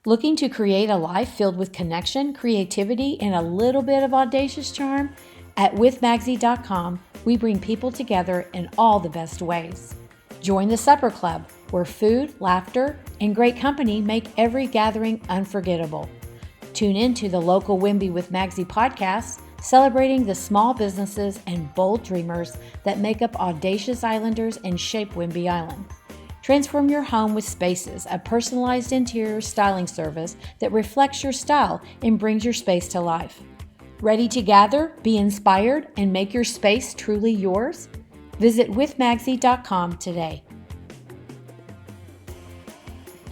Looking to create a life filled with connection, creativity, and a little bit of audacious charm? At withmagsy.com, we bring people together in all the best ways. Join the Supper Club, where food, laughter, and great company make every gathering unforgettable. Tune in to the local Whidbey with Magsy podcast, celebrating the small businesses and bold dreamers that make up audacious islanders and shape Whidbey Island. Transform your home with Spaces, a personalized interior styling service that reflects your style and brings your space to life. Ready to gather, be inspired, and make your space truly yours? Visit withmagsy.com today.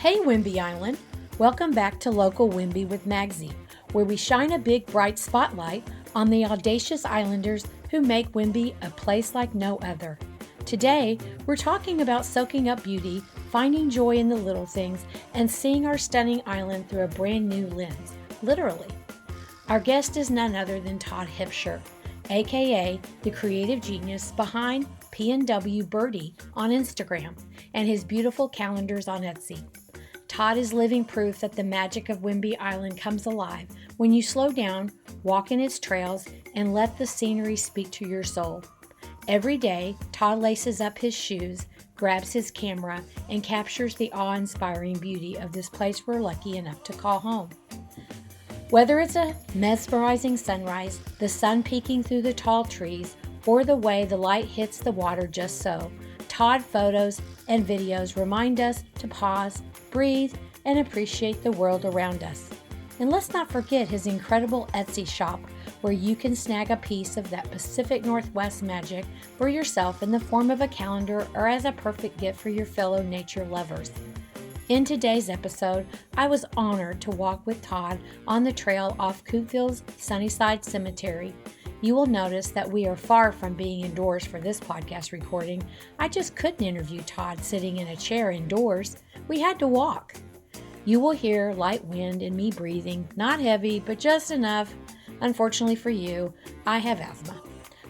Hey Whidbey Island! Welcome back to Local Whidbey with Magsy, where we shine a big bright spotlight on the audacious islanders who make Whidbey a place like no other. Today, we're talking about soaking up beauty, finding joy in the little things, and seeing our stunning island through a brand new lens, literally. Our guest is none other than Todd Hipsher, aka the creative genius behind PNWBirdie on Instagram and his beautiful calendars on Etsy. Todd is living proof that the magic of Whidbey Island comes alive when you slow down, walk in its trails, and let the scenery speak to your soul. Every day, Todd laces up his shoes, grabs his camera, and captures the awe-inspiring beauty of this place we're lucky enough to call home. Whether it's a mesmerizing sunrise, the sun peeking through the tall trees, or the way the light hits the water just so, Todd photos and videos remind us to pause, breathe, and appreciate the world around us. And let's not forget his incredible Etsy shop, where you can snag a piece of that Pacific Northwest magic for yourself in the form of a calendar or as a perfect gift for your fellow nature lovers. In today's episode, I was honored to walk with Todd on the trail off Coopville's Sunnyside Cemetery. You will notice that we are far from being indoors for this podcast recording. I just couldn't interview Todd sitting in a chair indoors. We had to walk. You will hear light wind and me breathing, not heavy, but just enough. Unfortunately for you, I have asthma.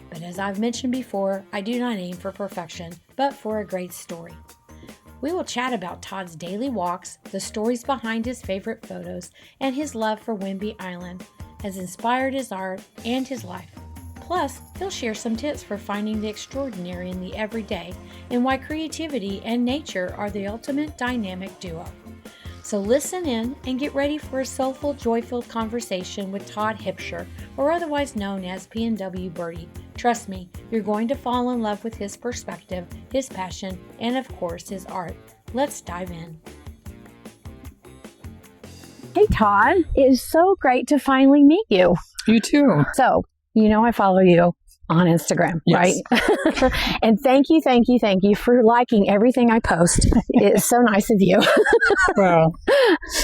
But as I've mentioned before, I do not aim for perfection, but for a great story. We will chat about Todd's daily walks, the stories behind his favorite photos, and his love for Whidbey Island has inspired his art and his life. Plus, he'll share some tips for finding the extraordinary in the everyday and why creativity and nature are the ultimate dynamic duo. So listen in and get ready for a soulful, joy-filled conversation with Todd Hipsher, or otherwise known as PNWBirdie. Trust me, you're going to fall in love with his perspective, his passion, and of course, his art. Let's dive in. Hey Todd, it is so great to finally meet you. You too. So, I follow you on Instagram, yes. Right? And thank you for liking everything I post. It's so nice of you. Well,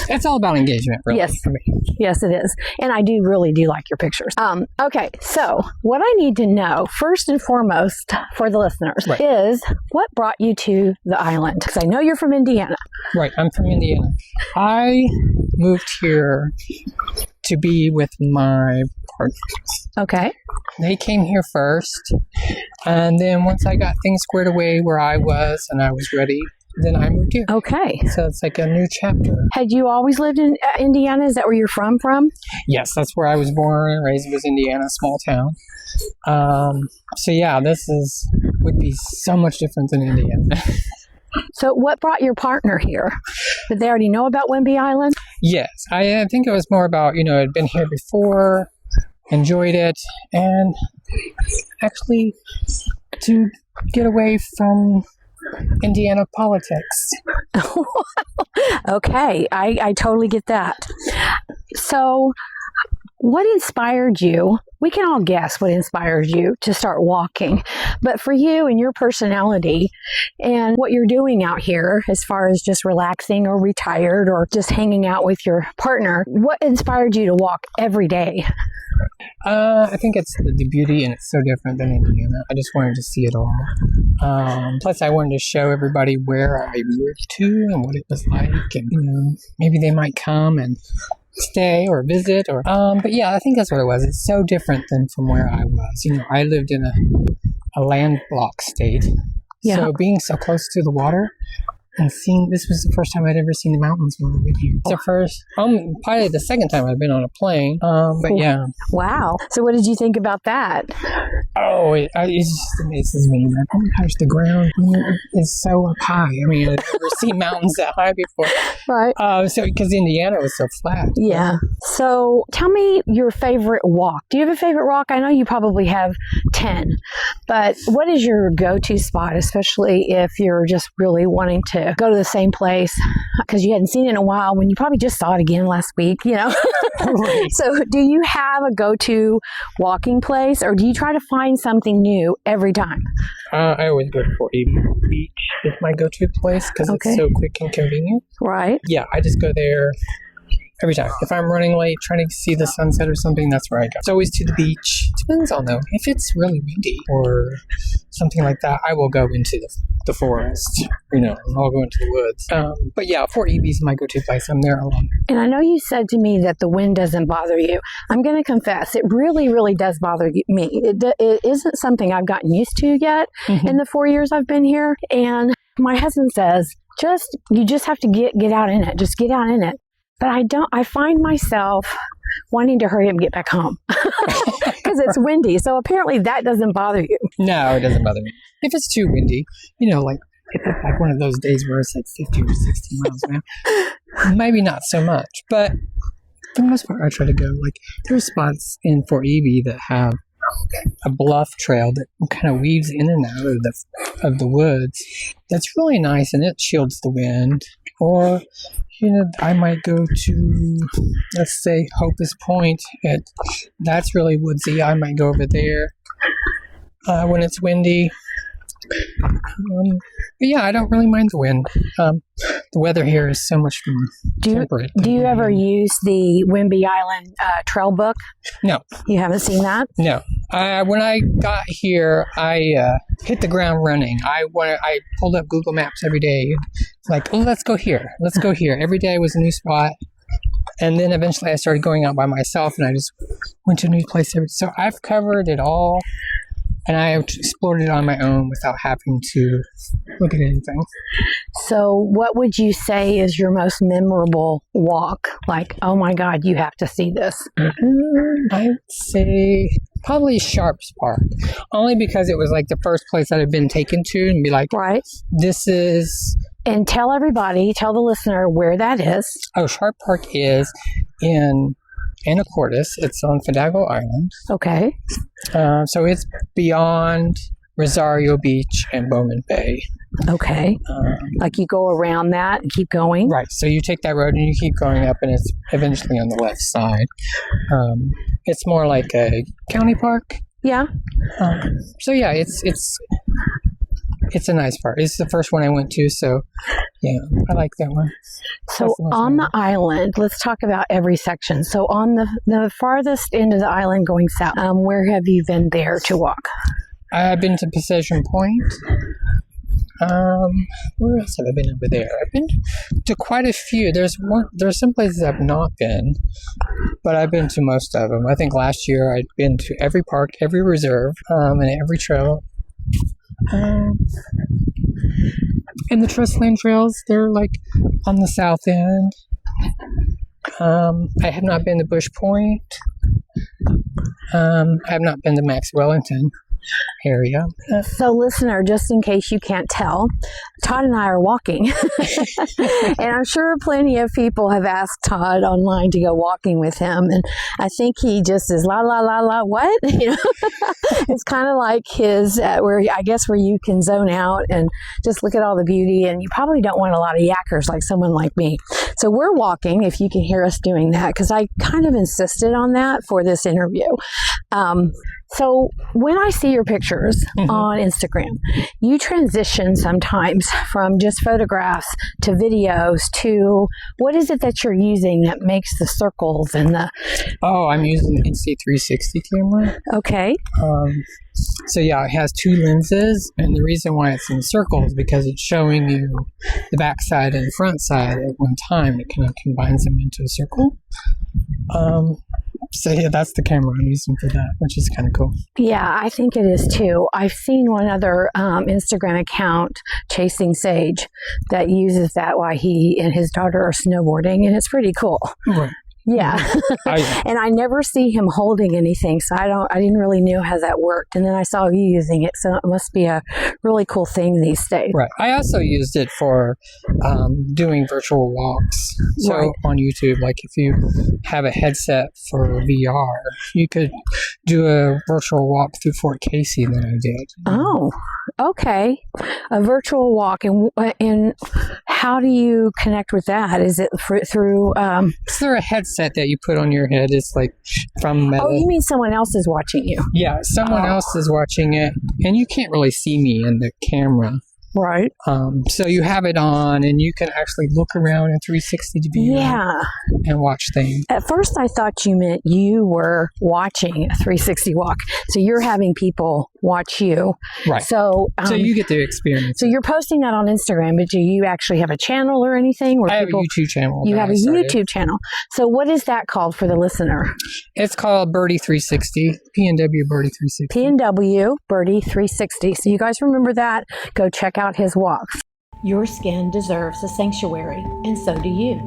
it's all about engagement, really. Yes. For me. Yes, it is. And I really do like your pictures. Okay, so what I need to know, first and foremost, for the listeners, right, is what brought you to the island? Because I know you're from Indiana. Right, I'm from Indiana. I moved here to be with my partners. Okay. They came here first, and then once I got things squared away where I was and I was ready, then I moved here. Okay. So it's like a new chapter. Had you always lived in Indiana? Is that where you're from? Yes, that's where I was born and raised, was Indiana, small town. So yeah, would be so much different than Indiana. So what brought your partner here? Did they already know about Whidbey Island? Yes, I think it was more about, I'd been here before, enjoyed it, and actually to get away from Indiana politics. Okay, I totally get that. So what inspired you? We can all guess what inspired you to start walking, but for you and your personality and what you're doing out here as far as just relaxing or retired or just hanging out with your partner, what inspired you to walk every day? I think it's the beauty, and it's so different than Indiana. I just wanted to see it all. Plus, I wanted to show everybody where I moved to and what it was like, and maybe they might come and stay or visit, or but yeah, I think that's what it was. It's so different than from where I was. I lived in a landlocked state, so being so close to the water, and seen. This was the first time I'd ever seen the mountains when I've been here. It's the first, probably the second time I've been on a plane. But yeah. Wow. So what did you think about that? Oh, it just amazes me. Like, oh my gosh, the ground is so up high. I mean, I've never seen mountains that high before. Right. So because Indiana was so flat. Yeah. So tell me your favorite walk. Do you have a favorite walk? I know you probably have 10, but what is your go-to spot, especially if you're just really wanting to go to the same place because you hadn't seen it in a while when you probably just saw it again last week, you know? Right. So do you have a go-to walking place, or do you try to find something new every time? I always go to Fort Erie Beach. It's my go-to place because it's so quick and convenient. Right. Yeah, I just go there every time. If I'm running late, trying to see the sunset or something, that's where I go. It's always to the beach. Depends on, though. If it's really windy or something like that, I will go into the forest. You know, I'll go into the woods. But yeah, Fort Erie is my go-to place. I'm there a lot. And I know you said to me that the wind doesn't bother you. I'm going to confess, it really, really does bother me. It isn't something I've gotten used to yet in the 4 years I've been here. And my husband says, you just have to get out in it. Just get out in it. But I find myself wanting to hurry up and get back home because it's windy. So apparently that doesn't bother you. No, it doesn't bother me. If it's too windy, you know, like if it's like one of those days where it's like 50 or 60 miles an hour, maybe not so much. But for the most part, I try to go. Like there's spots in Fort Erie that have a bluff trail that kind of weaves in and out of the woods. That's really nice, and it shields the wind. Or, you know, I might go to, let's say, Hopus Point. That's really woodsy. I might go over there when it's windy. But yeah, I don't really mind the wind. The weather here is so much more temperate. Do you ever use the Whidbey Island trail book? No. You haven't seen that? No. When I got here, I hit the ground running. I pulled up Google Maps every day. Like, oh, let's go here. Let's go here. Every day was a new spot. And then eventually I started going out by myself, and I just went to a new place. So I've covered it all. And I explored it on my own without having to look at anything. So what would you say is your most memorable walk? Like, oh my God, you have to see this. I'd say probably Sharps Park. Only because it was like the first place that I'd been taken to and be like, right. This is... And tell the listener where that is. Oh, Sharp Park is in Anacortes. It's on Fidalgo Island. Okay. So it's beyond Rosario Beach and Bowman Bay. Okay. Like you go around that and keep going? Right. So you take that road and you keep going up, and it's eventually on the left side. It's more like a county park. Yeah. So yeah, it's a nice part. It's the first one I went to, so yeah, I like that one. So on the island, let's talk about every section. So on the farthest end of the island going south, where have you been there to walk? I've been to Possession Point. Where else have I been over there? I've been to quite a few. There's some places I've not been, but I've been to most of them. I think last year I'd been to every park, every reserve, and every trail. And the Trustland trails, they're like on the south end. I have not been to Bush Point. I have not been to Max Wellington area. So listener, just in case you can't tell, Todd and I are walking. And I'm sure plenty of people have asked Todd online to go walking with him. And I think he just is la, la, la, la, what? You know, it's kind of like his, where you can zone out and just look at all the beauty. And you probably don't want a lot of yakkers like someone like me. So we're walking, if you can hear us doing that, because I kind of insisted on that for this interview. So when I see your pictures on Instagram, you transition sometimes from just photographs to videos to what is it that you're using that makes the circles and the... Oh, I'm using the NC360 camera. Okay. So yeah, it has two lenses, and the reason why it's in circles is because it's showing you the back side and front side at one time. It kind of combines them into a circle. So yeah, that's the camera I'm using for that, which is kind of cool. Yeah, I think it is too. I've seen one other Instagram account, Chasing Sage, that uses that while he and his daughter are snowboarding, and it's pretty cool. Right. Yeah. And I never see him holding anything, so I didn't really know how that worked. And then I saw you using it, so it must be a really cool thing these days. Right. I also used it for doing virtual walks. So Right. on YouTube, like if you have a headset for VR, you could do a virtual walk through Fort Casey that I did. Oh, okay. A virtual walk, and how do you connect with that? Is it through? Is there a headset that you put on your head? It's like from Meta. Oh, you mean someone else is watching you? Yeah, someone else is watching it, and you can't really see me in the camera. Right. So you have it on, and you can actually look around in 360 view and watch things. At first, I thought you meant you were watching a 360 walk. So you're having people watch you. Right. So you get the experience. So you're posting that on Instagram, but do you actually have a channel or anything? Where I have a YouTube channel. You have a YouTube channel. So what is that called for the listener? It's called Birdie 360, PNWBirdie 360. PNWBirdie 360. So you guys remember that? Go check out his walks. Your skin deserves a sanctuary, and so do you.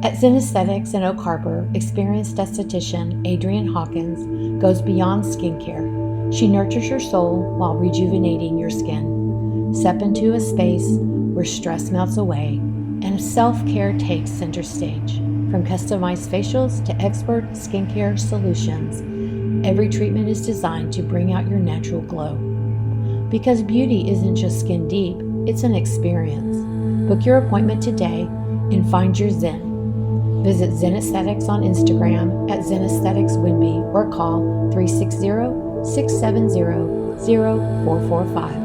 At Zen Aesthetics in Oak Harbor, experienced esthetician Adrienne Hawkins goes beyond skincare. She nurtures your soul while rejuvenating your skin. Step into a space where stress melts away and self-care takes center stage. From customized facials to expert skincare solutions, every treatment is designed to bring out your natural glow. Because beauty isn't just skin deep, it's an experience. Book your appointment today and find your Zen. Visit Zen Aesthetics on Instagram at Zen Aesthetics Whidbey or call 360-670-0445.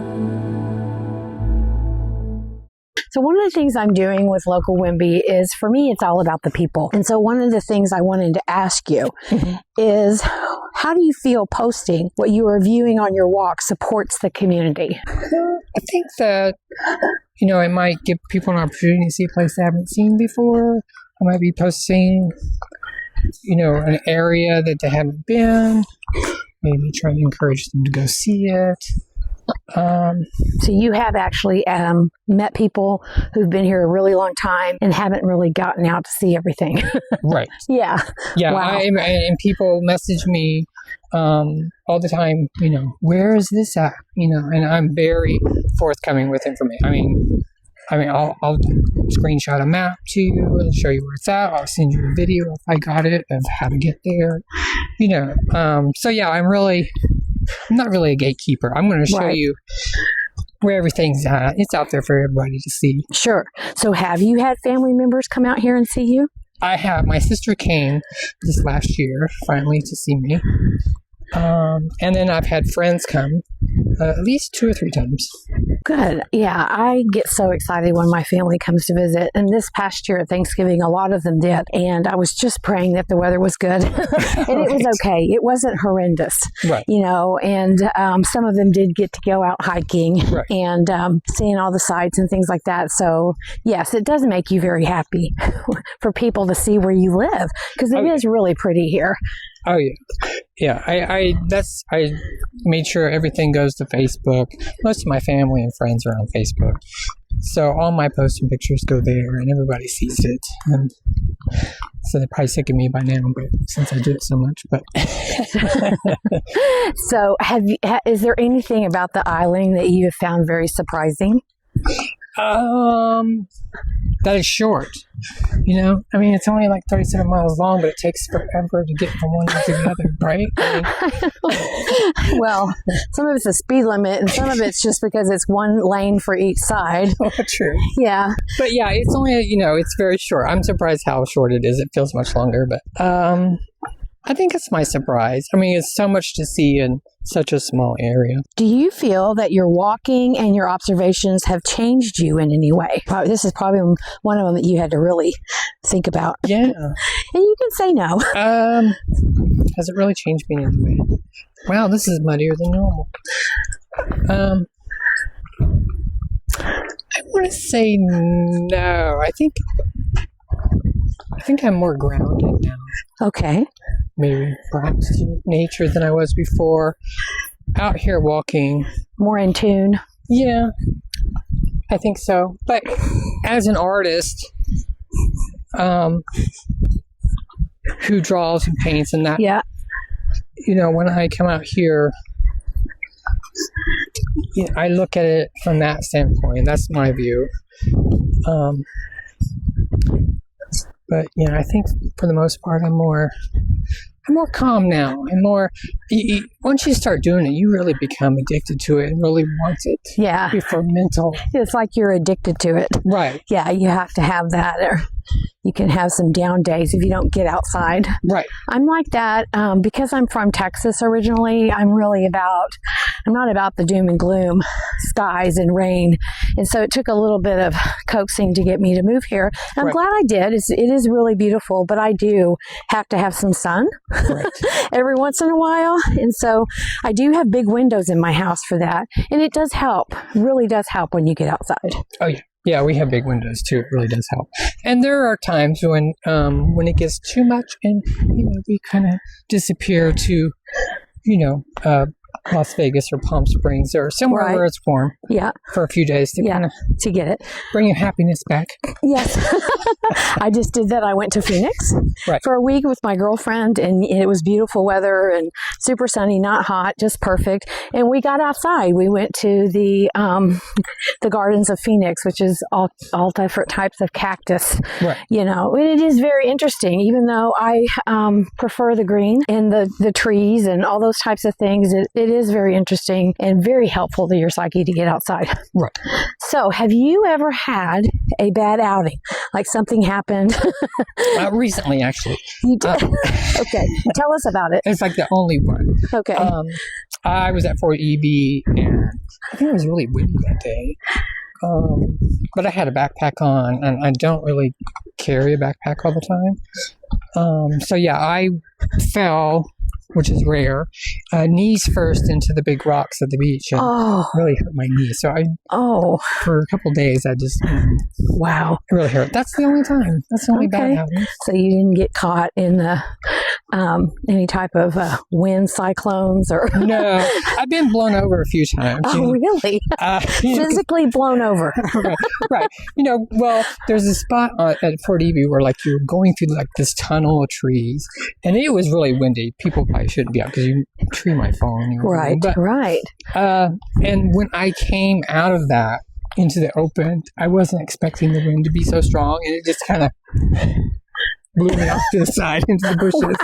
So one of the things I'm doing with Local Whidbey is, for me, it's all about the people. And so one of the things I wanted to ask you is, how do you feel posting what you are viewing on your walk supports the community? I think that, it might give people an opportunity to see a place they haven't seen before. I might be posting, an area that they haven't been, maybe trying to encourage them to go see it. So you have actually met people who've been here a really long time and haven't really gotten out to see everything. Right. Yeah. Yeah. Wow. And people message me all the time, where is this at? And I'm very forthcoming with information. I'll screenshot a map to you and show you where it's at. I'll send you a video if I got it of how to get there. So yeah, I'm not really a gatekeeper. I'm going to show you where everything's at. It's out there for everybody to see. Sure. So have you had family members come out here and see you? I have. My sister came this last year, finally, to see me. And then I've had friends come at least 2 or 3 times. Good. Yeah, I get so excited when my family comes to visit. And this past year at Thanksgiving, a lot of them did. And I was just praying that the weather was good. And it was okay. It wasn't horrendous. Right. And some of them did get to go out hiking and seeing all the sights and things like that. So, yes, it does make you very happy for people to see where you live, because it is really pretty here. Oh yeah, yeah. I made sure everything goes to Facebook. Most of my family and friends are on Facebook, so all my posts and pictures go there, and everybody sees it. And so they're probably sick of me by now, but since I do it so much. But so, is there anything about the island that you have found very surprising? That is short. It's only like 37 miles long, but it takes forever to get from one end to the other, right? Well, some of it's a speed limit, and some of it's just because it's one lane for each side. Oh, true. Yeah. But yeah, it's only, it's very short. I'm surprised how short it is. It feels much longer, but I think it's my surprise. It's so much to see in such a small area. Do you feel that your walking and your observations have changed you in any way? This is probably one of them that you had to really think about. Yeah. And you can say no. Has it really changed me in any way? Wow, this is muddier than normal. I want to say no. I think I'm more grounded now. Okay. maybe perhaps to nature than I was before. Out here walking. More in tune. Yeah, I think so. But as an artist who draws and paints and that, Yeah. When I come out here, I look at it from that standpoint. That's my view. But I think for the most part, I'm more calm now, and more. Once you start doing it, you really become addicted to it and really want it. Yeah. For mental. It's like you're addicted to it. Right. Yeah, you have to have that, or you can have some down days if you don't get outside. Right. I'm like that because I'm from Texas originally. I'm not about the doom and gloom, skies and rain. And so it took a little bit of coaxing to get me to move here. And I'm glad I did. It is really beautiful, but I do have to have some sun every once in a while. And so I do have big windows in my house for that. And it does help, really does help when you get outside. Oh, yeah. Yeah, we have big windows too. It really does help. And there are times when it gets too much and, we kind of disappear to, Las Vegas or Palm Springs or somewhere where it's warm. Yeah. For a few days to kind of to get it. Bring your happiness back. Yes. I just did that. I went to Phoenix for a week with my girlfriend, and it was beautiful weather and super sunny, not hot, just perfect. And we got outside. We went to the gardens of Phoenix, which is all different types of cactus. Right. It is very interesting, even though I prefer the green and the trees and all those types of things. It is very interesting and very helpful to your psyche to get outside. Right. So, have you ever had a bad outing? Like something happened? Recently, actually. You did? Okay. Tell us about it. It's like the only one. Okay. I was at Fort EB, and I think it was really windy that day. But I had a backpack on, and I don't really carry a backpack all the time. So, yeah, I fell, which is rare, knees first into the big rocks at the beach, and really hurt my knee. So for a couple of days, I just wow, it really hurt. That's the only time. That's the only bad outing. So you didn't get caught in the any type of wind cyclones or no? I've been blown over a few times. Oh, really? Physically blown over. Right. Well, there's a spot at Fort EB where you're going through this tunnel of trees, and it was really windy. People probably shouldn't be out because tree might fall on you. Right. And when I came out of that into the open, I wasn't expecting the wind to be so strong, and it just kind of blew me off to the side into the bushes.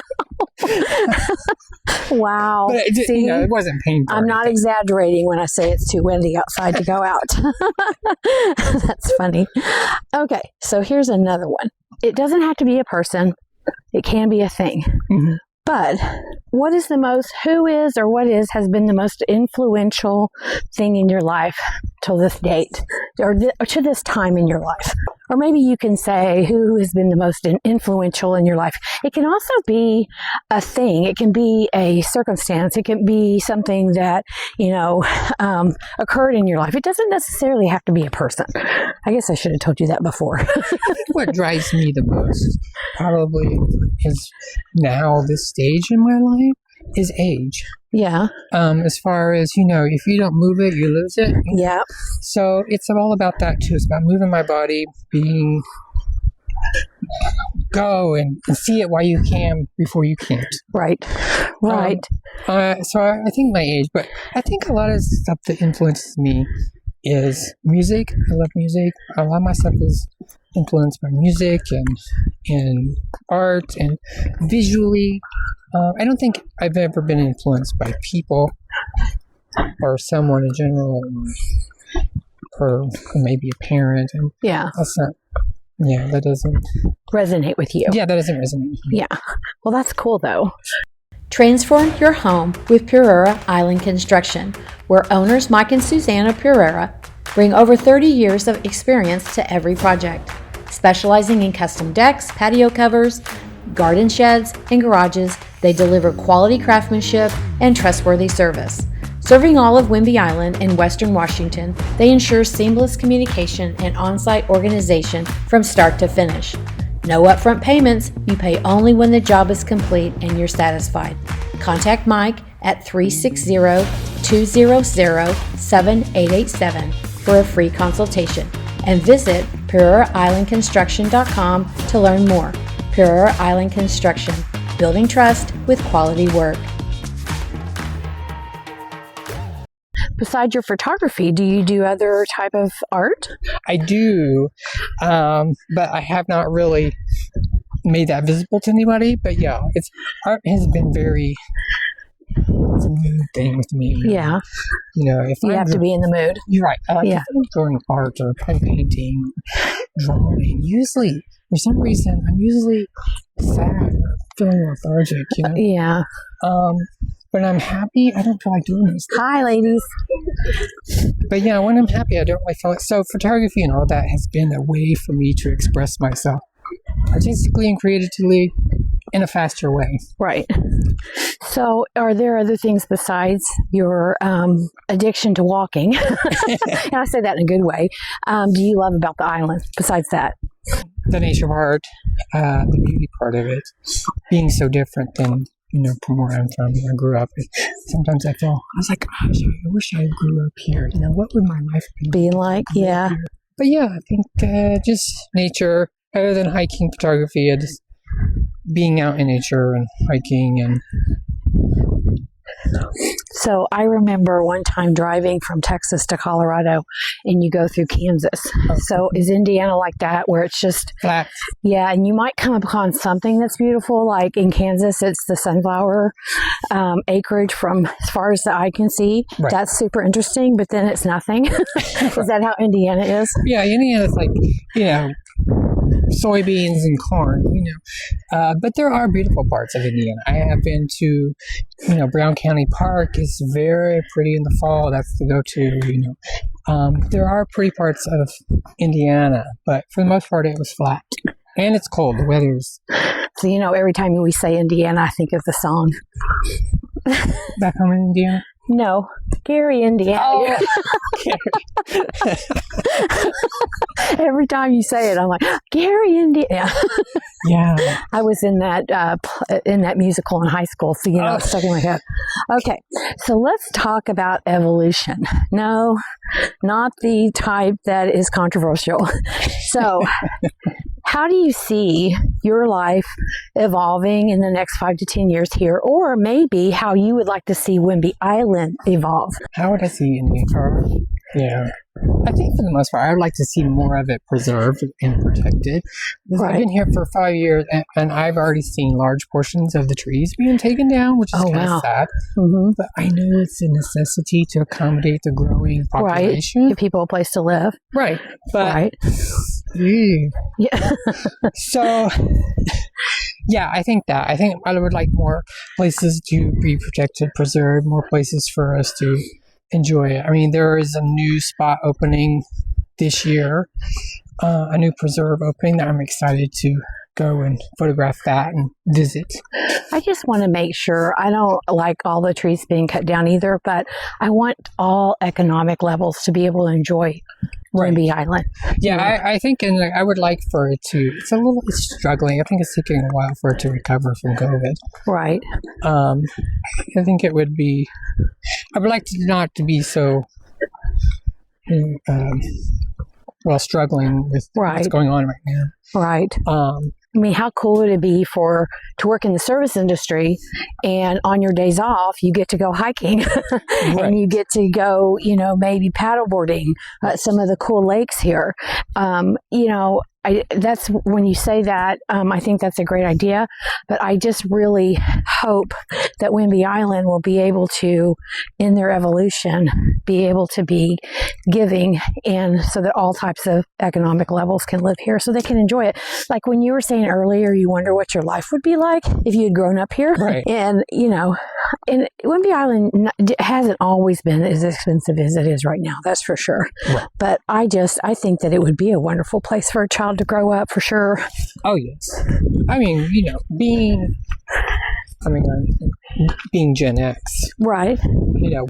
Wow. But it wasn't painful. I'm not exaggerating when I say it's too windy outside to go out. That's funny. Okay, so here's another one. It doesn't have to be a person. It can be a thing. Mm-hmm. But what is has been the most influential thing in your life till this date, or to this time in your life? Or maybe you can say who has been the most influential in your life. It can also be a thing. It can be a circumstance. It can be something that, occurred in your life. It doesn't necessarily have to be a person. I guess I should have told you that before. I think what drives me the most probably is now this stage in my life is age. Yeah. As far as, if you don't move it, you lose it. Yeah. So it's all about that too. It's about moving my body, go and see it while you can before you can't. Right. So I think my age, but I think a lot of stuff that influences me is music. I love music. A lot of my stuff is influenced by music and art and visually. I don't think I've ever been influenced by people or someone in general, or maybe a parent. And that's not. Yeah, that doesn't resonate with you. Yeah, that doesn't resonate with me. Yeah. Well, that's cool though. Transform your home with Pereira Island Construction, where owners Mike and Susanna Pereira bring over 30 years of experience to every project, specializing in custom decks, patio covers, garden sheds, and garages. They deliver quality craftsmanship and trustworthy service. Serving all of Whidbey Island in Western Washington, they ensure seamless communication and on-site organization from start to finish. No upfront payments. You pay only when the job is complete and you're satisfied. Contact Mike at 360-200-7887 for a free consultation and visit PureIslandConstruction.com to learn more. Pure Island Construction, building trust with quality work. Besides your photography, do you do other type of art? I do, but I have not really made that visible to anybody. But yeah, art has been it's a mood thing with me. Yeah. If you have to be in the mood. You're right. If I'm drawing art or painting, drawing, usually, for some reason, I'm usually sad or feeling lethargic, Yeah. When I'm happy, I don't feel like doing this. Hi, ladies. But yeah, when I'm happy, I don't really feel it. So photography and all that has been a way for me to express myself artistically and creatively in a faster way. Right. So are there other things besides your addiction to walking? And I say that in a good way. Do you love about the island besides that? The nature part, the beauty part of it, being so different than from where I'm from, where I grew up. Sometimes I was like, gosh, I wish I grew up here. What would my life be like? Yeah. Here? But yeah, I think just nature, other than hiking, photography, just being out in nature and hiking and. So I remember one time driving from Texas to Colorado, and you go through Kansas. So is Indiana like that, where it's just flat? Yeah, and you might come upon something that's beautiful. Like in Kansas, it's the sunflower acreage from as far as the eye can see. Right. That's super interesting, but then it's nothing. Is that how Indiana is? Yeah, Indiana's like, soybeans and corn, but there are beautiful parts of Indiana. I have been to, Brown County Park is very pretty in the fall. That's to go to, there are pretty parts of Indiana, but for the most part, it was flat. And it's cold. The weather's... So, every time we say Indiana, I think of the song. Back home in Indiana? No, Gary, Indiana. Oh, Every time you say it, I'm like, Gary, Indiana. Yeah. I was in that musical in high school, so it's stuck in my head. Okay, so let's talk about evolution. No, not the type that is controversial. So, how do you see your life evolving in the next 5 to 10 years here, or maybe how you would like to see Whidbey Island evolve? How would I see Indian car? Yeah. I think for the most part, I would like to see more of it preserved and protected. Right. I've been here for 5 years, and I've already seen large portions of the trees being taken down, which is kind of sad. Mm-hmm. But I know it's a necessity to accommodate the growing population. Right. Give people a place to live. Right. But, right. Yeah. So, yeah, I think I would like more places to be protected, preserved, more places for us to enjoy it. I mean, there is a new spot opening this year, a new preserve opening that I'm excited to go and photograph that and visit. I just want to make sure, I don't like all the trees being cut down either, but I want all economic levels to be able to enjoy Whidbey Island. Yeah, I think, and I would like for it to, it's struggling. I think it's taking a while for it to recover from COVID. Right. I think it would be, I would like to not to be so, struggling with what's going on right now. Right. I mean, how cool would it be to work in the service industry, and on your days off, you get to go hiking and you get to go, maybe paddleboarding at some of the cool lakes here. That's when you say that, I think that's a great idea, but I just really hope that Whidbey Island will be able to, in their evolution, be able to be giving, and so that all types of economic levels can live here so they can enjoy it. Like when you were saying earlier, you wonder what your life would be like if you had grown up here. Right. And, and Whidbey Island hasn't always been as expensive as it is right now, that's for sure. Right. But I think that it would be a wonderful place for a child to grow up, for sure. Oh, yes. I mean, being I mean, being Gen X, Right.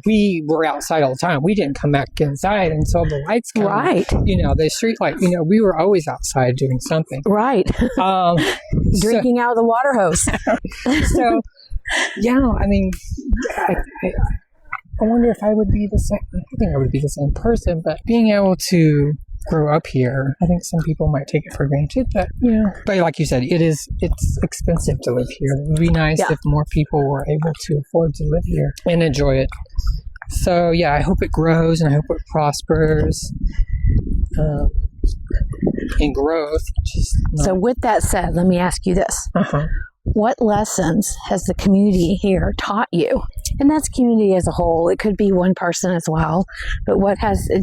We were outside all the time. We didn't come back inside until the lights came. Right. The street light. We were always outside doing something. Right. Drinking out of the water hose. So, yeah, I mean, I wonder if I would be the same. I think I would be the same person, but being able to grow up here, I think some people might take it for granted, but but like you said, it's expensive to live here. It would be nice if more people were able to afford to live here and enjoy it. So I hope it grows and I hope it prospers in growth. So with that said, let me ask you this. What lessons has the community here taught you? And that's community as a whole. It could be one person as well. But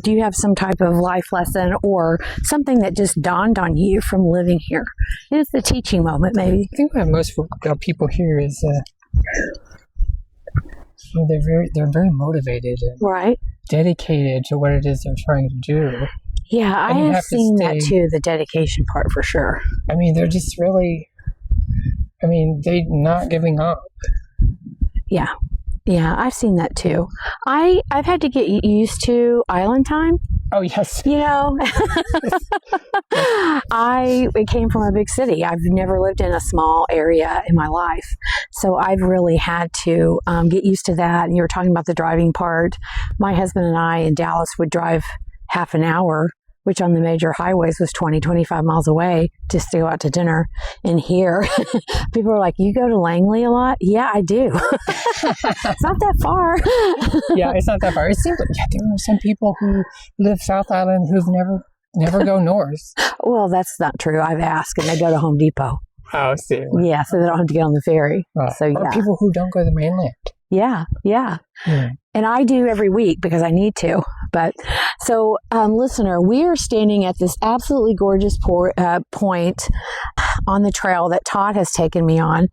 do you have some type of life lesson or something that just dawned on you from living here? It's the teaching moment, maybe. I think what most people here is they're very motivated and dedicated to what it is they're trying to do. Yeah, I have seen that too, the dedication part for sure. I mean, they're just really... they're not giving up. Yeah, I've seen that too. I've had to get used to island time. Oh, yes. I came from a big city. I've never lived in a small area in my life. So I've really had to get used to that. And you were talking about the driving part. My husband and I in Dallas would drive half an hour, which on the major highways was 20, 25 miles away, just to go out to dinner. And here, people are like, you go to Langley a lot? Yeah, I do. It's not that far. Yeah, it's not that far. It seems like there are some people who live South Island who've never go north. Well, that's not true. I've asked, and they go to Home Depot. Oh, see. Yeah, so they don't have to get on the ferry. Or people who don't go to the mainland. Yeah. And I do every week because I need to. But so, listener, we are standing at this absolutely gorgeous point on the trail that Todd has taken me on.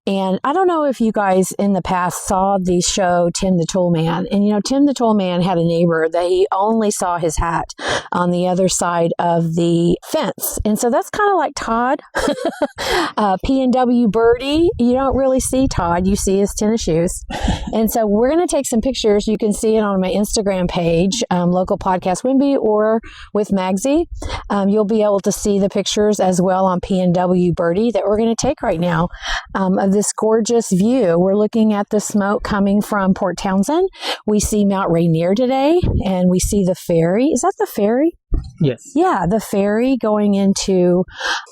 And I don't know if you guys in the past saw the show Tim the Tool Man. And, Tim the Tool Man had a neighbor that he only saw his hat on the other side of the fence. And so that's kind of like Todd, PNWBirdie. You don't really see Todd. You see his tennis shoes. And so we're going to take some pictures. You can see it on my Instagram page, Local Podcast Whidbey, or with Magsy. You'll be able to see the pictures as well on PNWBirdie that we're going to take right now of this gorgeous view. We're looking at the smoke coming from Port Townsend. We see Mount Rainier today, and we see the ferry. Is that the ferry? Yes. Yeah, the ferry going into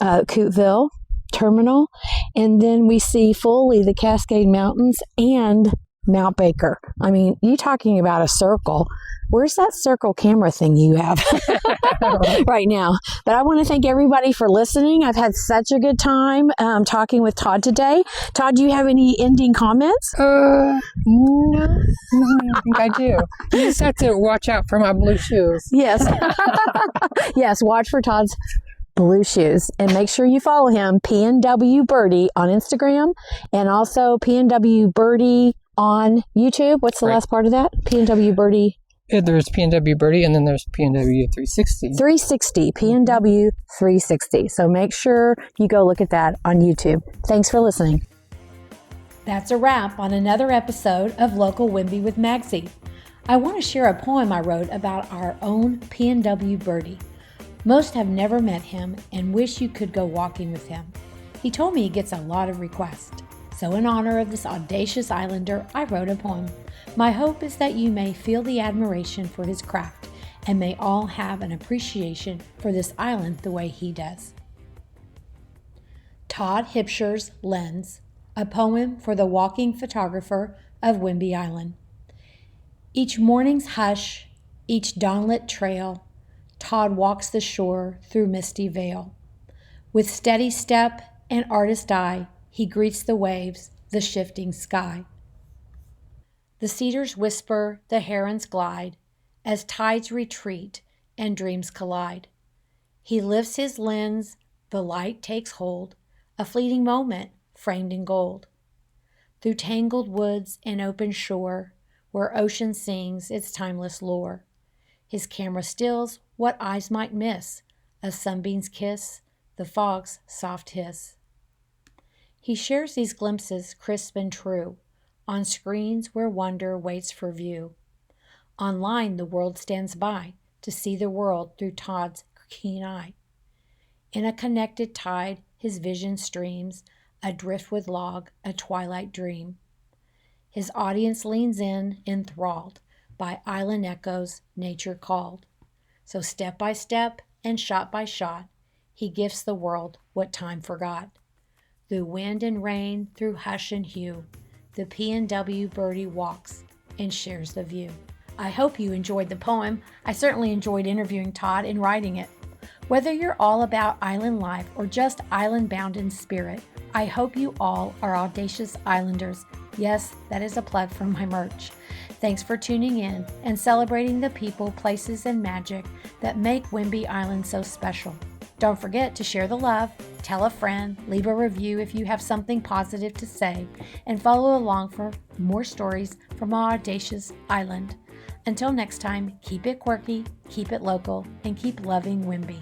Cootville Terminal. And then we see fully the Cascade Mountains and Mount Baker. I mean, you talking about a circle. Where's that circle camera thing you have right now? But I want to thank everybody for listening. I've had such a good time talking with Todd today. Todd, do you have any ending comments? No, I don't think I do. You just have to watch out for my blue shoes. Yes. Yes, watch for Todd's blue shoes. And make sure you follow him, PNWBirdie on Instagram, and also PNWBirdie on YouTube. What's the last part of that? PNWBirdie. There's PNWBirdie, and then there's PNW 360. 360, PNW 360. So make sure you go look at that on YouTube. Thanks for listening. That's a wrap on another episode of Local Whidbey with Magsy. I want to share a poem I wrote about our own PNWBirdie. Most have never met him and wish you could go walking with him. He told me he gets a lot of requests. So in honor of this audacious islander, I wrote a poem. My hope is that you may feel the admiration for his craft and may all have an appreciation for this island the way he does. Todd Hipsher's Lens, a poem for the walking photographer of Whidbey Island. Each morning's hush, each dawnlit trail, Todd walks the shore through misty veil. With steady step and artist eye, he greets the waves, the shifting sky. The cedars whisper, the herons glide, as tides retreat and dreams collide. He lifts his lens, the light takes hold, a fleeting moment framed in gold. Through tangled woods and open shore, where ocean sings its timeless lore, his camera stills what eyes might miss, a sunbeam's kiss, the fog's soft hiss. He shares these glimpses crisp and true, on screens where wonder waits for view. Online, the world stands by to see the world through Todd's keen eye. In a connected tide, his vision streams, a driftwood log, a twilight dream. His audience leans in, enthralled by island echoes nature called. So step by step and shot by shot, he gifts the world what time forgot. Through wind and rain, through hush and hue, the PNWBirdie walks and shares the view. I hope you enjoyed the poem. I certainly enjoyed interviewing Todd and writing it. Whether you're all about island life or just island bound in spirit, I hope you all are audacious islanders. Yes, that is a plug from my merch. Thanks for tuning in and celebrating the people, places, and magic that make Whidbey Island so special. Don't forget to share the love, tell a friend, leave a review if you have something positive to say, and follow along for more stories from our audacious island. Until next time, keep it quirky, keep it local, and keep loving Whidbey.